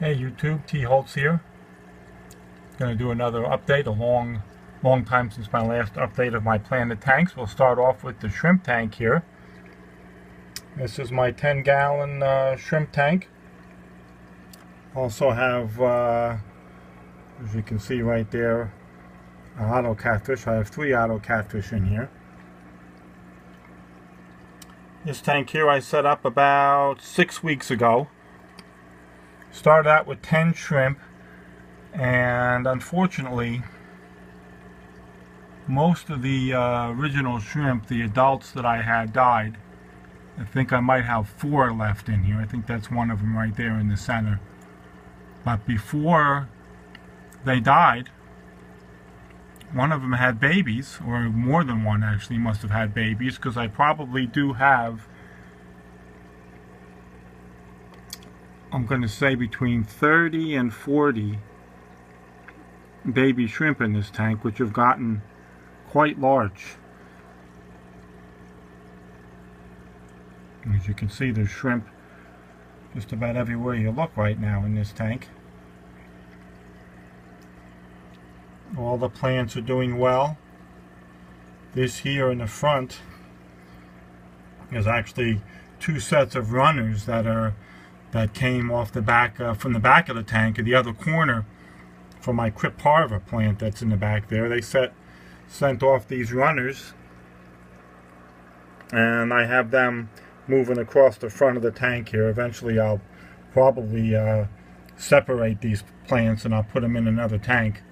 Hey YouTube, T. Holtz here. Going to do another update, a long time since my last update of my planted tanks. We'll start off with the shrimp tank here. This is my 10-gallon shrimp tank. Also have, as you can see right there, an auto catfish. I have 3 auto catfish in here. This tank here I set up about 6 weeks ago. Started out with 10 shrimp, and unfortunately most of the original shrimp, the adults that I had, died. I think I might have 4 left in here. I think that's one of them right there in the center. But before they died, one of them had babies, or more than one actually must have had babies, because I probably do have, I'm going to say, between 30 and 40 baby shrimp in this tank, which have gotten quite large. As you can see, there's shrimp just about everywhere you look right now in this tank. All the plants are doing well. This here in the front is actually 2 sets of runners that came off the back from the back of the tank, in the other corner, from my Cryptarva plant that's in the back there. They sent off these runners, and I have them moving across the front of the tank here. Eventually I'll probably separate these plants and I'll put them in another tank.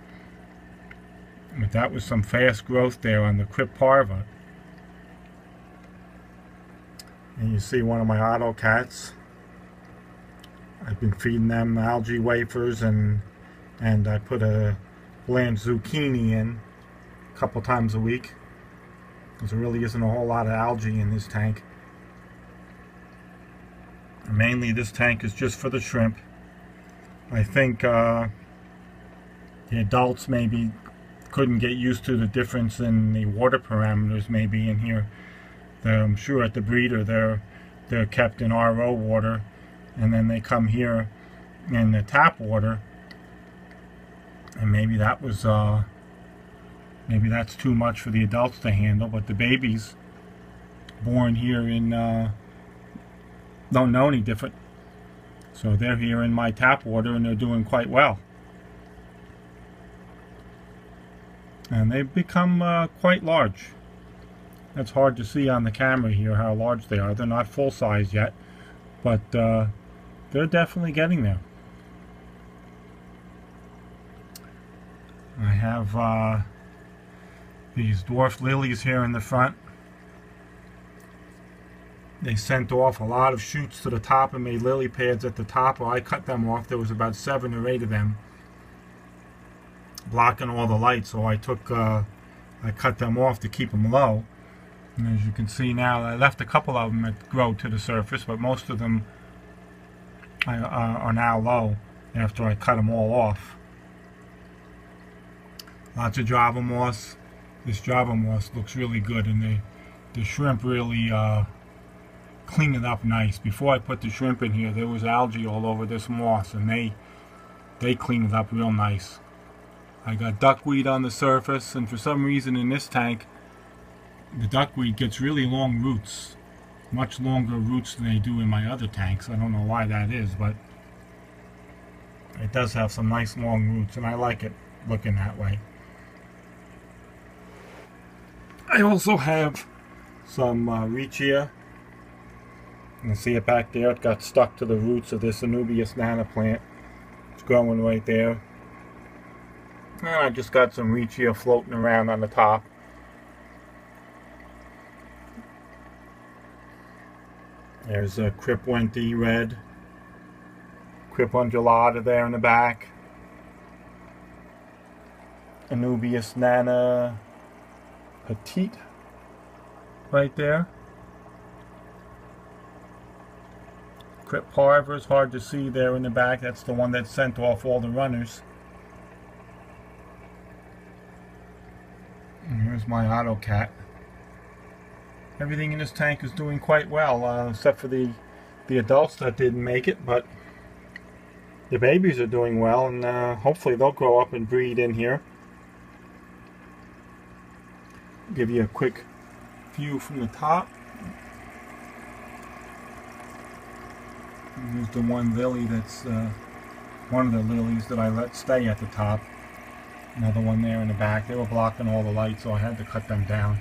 But that was some fast growth there on the Cryptarva. And you see one of my auto cats. I've been feeding them algae wafers, and I put a bland zucchini in a couple times a week, because there really isn't a whole lot of algae in this tank. Mainly this tank is just for the shrimp. I think the adults maybe couldn't get used to the difference in the water parameters maybe in here. I'm sure at the breeder they're kept in RO water, and then they come here in the tap water, and maybe that was maybe that's too much for the adults to handle. But the babies born here in don't know any different, so they're here in my tap water and they're doing quite well, and they've become quite large. It's hard to see on the camera here how large they are. They're not full size yet, but they're definitely getting there. I have these dwarf lilies here in the front. They sent off a lot of shoots to the top and made lily pads at the top. Well, I cut them off. There was about 7 or 8 of them blocking all the light, so I cut them off to keep them low. And as you can see now, I left a couple of them that grow to the surface, but most of them are now low after I cut them all off. Lots of Java moss. This Java moss looks really good, and the shrimp really clean it up nice. Before I put the shrimp in here, there was algae all over this moss, and they clean it up real nice. I got duckweed on the surface, and for some reason in this tank, the duckweed gets really long roots. Much longer roots than they do in my other tanks. I don't know why that is, but it does have some nice long roots, and I like it looking that way. I also have some Riccia. You can see it back there. It got stuck to the roots of this Anubias nana plant. It's growing right there. And I just got some Riccia floating around on the top. There's a Crypwente red, Cryp undulata there in the back, Anubias nana petite right there. Cryptarva is hard to see there in the back. That's the one that sent off all the runners. And here's my auto cat. Everything in this tank is doing quite well, except for the adults that didn't make it, but the babies are doing well, and hopefully they'll grow up and breed in here. Give you a quick view from the top. Here's the one lily that's one of the lilies that I let stay at the top. Another one there in the back. They were blocking all the light, so I had to cut them down.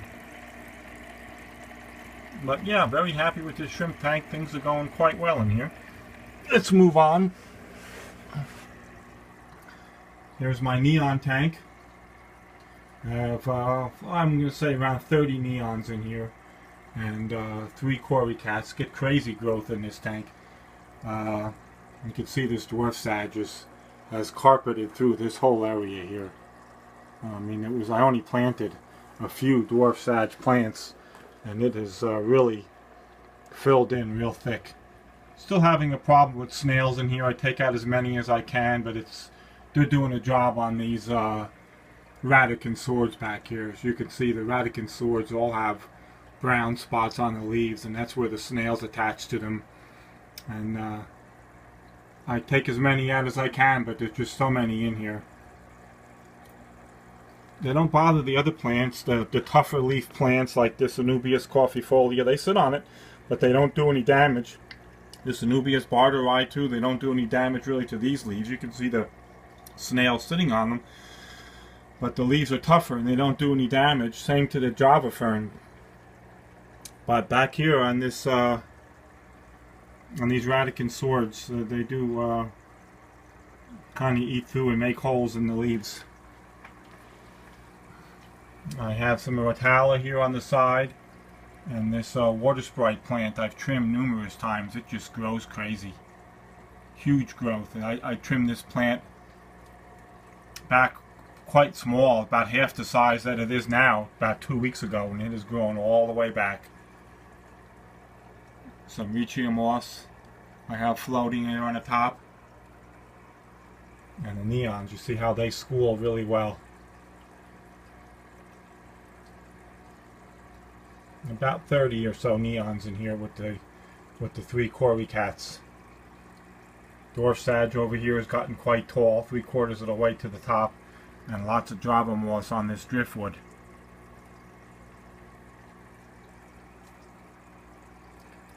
But yeah, very happy with this shrimp tank. Things are going quite well in here. Let's move on. There's my neon tank. I have, I'm going to say around 30 neons in here. And 3 Cory cats. Get crazy growth in this tank. You can see this dwarf sage has carpeted through this whole area here. I mean, I only planted a few dwarf sage plants, and it has really filled in real thick. Still having a problem with snails in here. I take out as many as I can, but they're doing a job on these Radican swords back here. As you can see, the Radican swords all have brown spots on the leaves, and that's where the snails attach to them. And I take as many out as I can, but there's just so many in here. They don't bother the other plants, the tougher leaf plants like this Anubias coffeefolia. They sit on it, but they don't do any damage. This Anubias barteri too, they don't do any damage really to these leaves. You can see the snail sitting on them, but the leaves are tougher and they don't do any damage. Same to the Java fern. But back here on this on these Radican swords, they do kind of eat through and make holes in the leaves. I have some Rotala here on the side, and this water sprite plant I've trimmed numerous times. It just grows crazy. Huge growth. And I trimmed this plant back quite small, about half the size that it is now, about 2 weeks ago, and it has grown all the way back. Some Riccia moss I have floating here on the top. And the neons, you see how they school really well. About 30 or so neons in here with the 3 Cory cats. Dwarf sage over here has gotten quite tall, 3/4 of the way to the top, and lots of Java moss on this driftwood.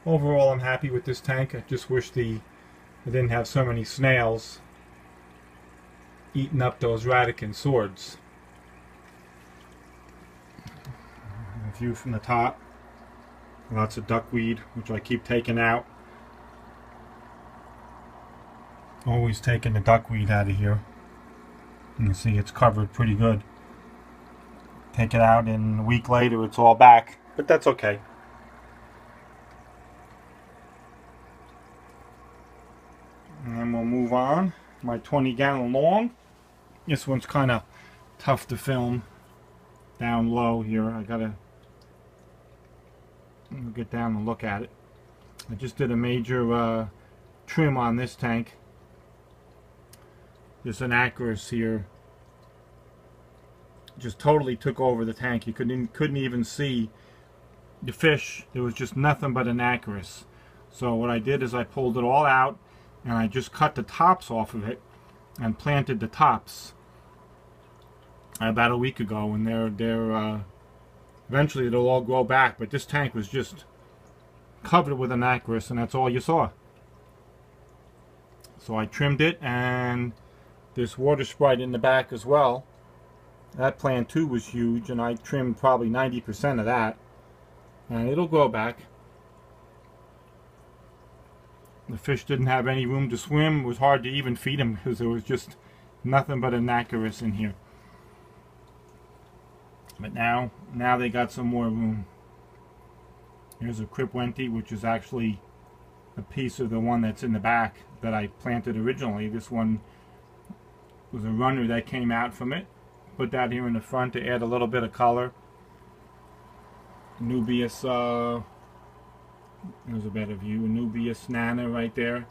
Overall, I'm happy with this tank. I just wish it didn't have so many snails eating up those Radican swords. A view from the top. Lots of duckweed, which I keep taking out. Always taking the duckweed out of here. You can see it's covered pretty good. Take it out and a week later it's all back, but that's okay. And then we'll move on. My 20-gallon long. This one's kind of tough to film down low here. I gotta get down and look at it. I just did a major trim on this tank. This Anacris here just totally took over the tank. You couldn't even see the fish. There was just nothing but Anacris. So what I did is I pulled it all out and I just cut the tops off of it and planted the tops about a week ago, and they're eventually it'll all grow back, but this tank was just covered with Anacris, and that's all you saw. So I trimmed it, and this water sprite in the back as well. That plant too was huge, and I trimmed probably 90% of that, and it'll grow back. The fish didn't have any room to swim. It was hard to even feed them because there was just nothing but Anacris in here. But now they got some more room. Here's a Cripwente, which is actually a piece of the one that's in the back that I planted originally. This one was a runner that came out from it. Put that here in the front to add a little bit of color. Anubias, there's a better view. Anubias nana right there.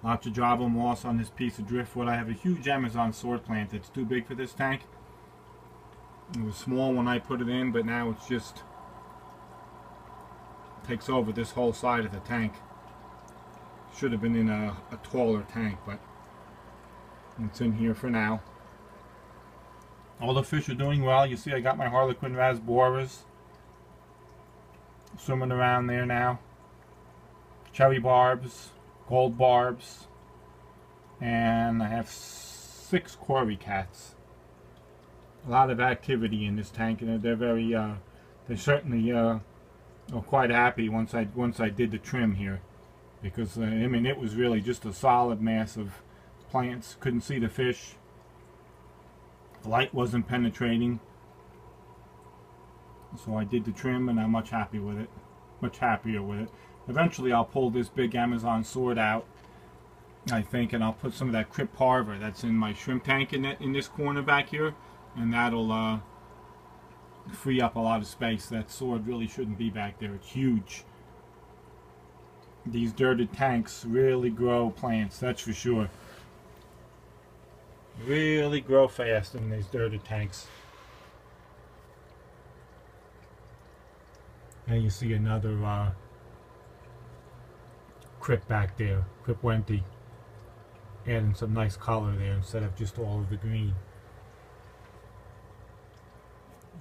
Lots of Java moss on this piece of driftwood. I have a huge Amazon sword plant that's too big for this tank. It was small when I put it in, but now it's just takes over this whole side of the tank. Should have been in a taller tank, but it's in here for now. All the fish are doing well. You see I got my Harlequin rasboras swimming around there now. Cherry barbs, gold barbs, and I have 6 quarry cats. A lot of activity in this tank, and they're very, they certainly are quite happy once I did the trim here, because I mean it was really just a solid mass of plants. Couldn't see the fish. The light wasn't penetrating, so I did the trim, and I'm much happier with it. Eventually, I'll pull this big Amazon sword out, I think, and I'll put some of that Crip Parva that's in my shrimp tank in this corner back here, and that'll free up a lot of space. That sword really shouldn't be back there. It's huge. These dirted tanks really grow plants, that's for sure. Really grow fast in these dirted tanks. And you see another Crip back there, Crip Wenty, adding some nice color there instead of just all of the green.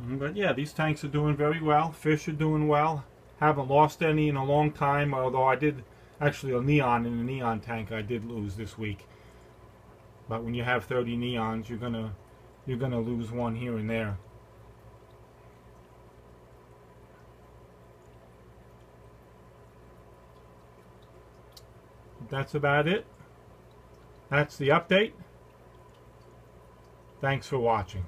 But yeah, these tanks are doing very well. Fish are doing well. Haven't lost any in a long time, although I did actually a neon in the neon tank I did lose this week. But when you have 30 neons, you're gonna lose one here and there. That's about it. That's the update. Thanks for watching.